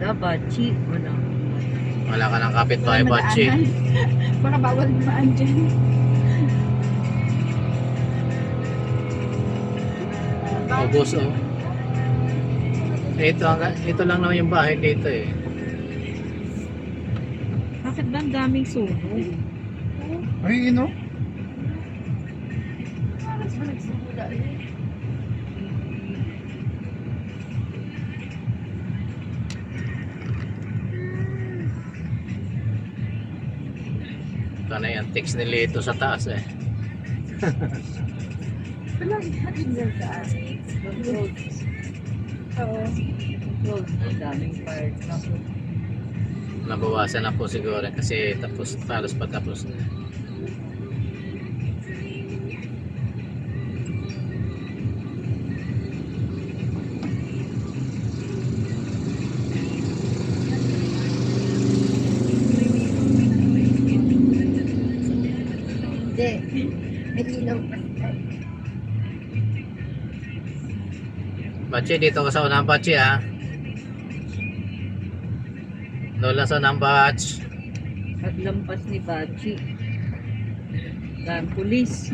Bachi. Wala. Wala ka ng kapitbahay, Bachi. Baka bawal dumaan dyan. Ubos, oh. Ito lang naman yung bahay dito eh. Bakit ba ang daming sunog? Ay, ino? Alas ba nagsimula yun? Ito na yung text ni Lito sa taas eh. Wala natin dyan sa atin. Road. Oo. Road. Ang daming fire truck. Nabawasan na po siguro kasi tapos talos pa tapos na. Hindi. May ilaw pa. Bachi, dito ka sa unang Bachi ha. Lola sa unang batch. At lampas ni Bachi. Daming pulis.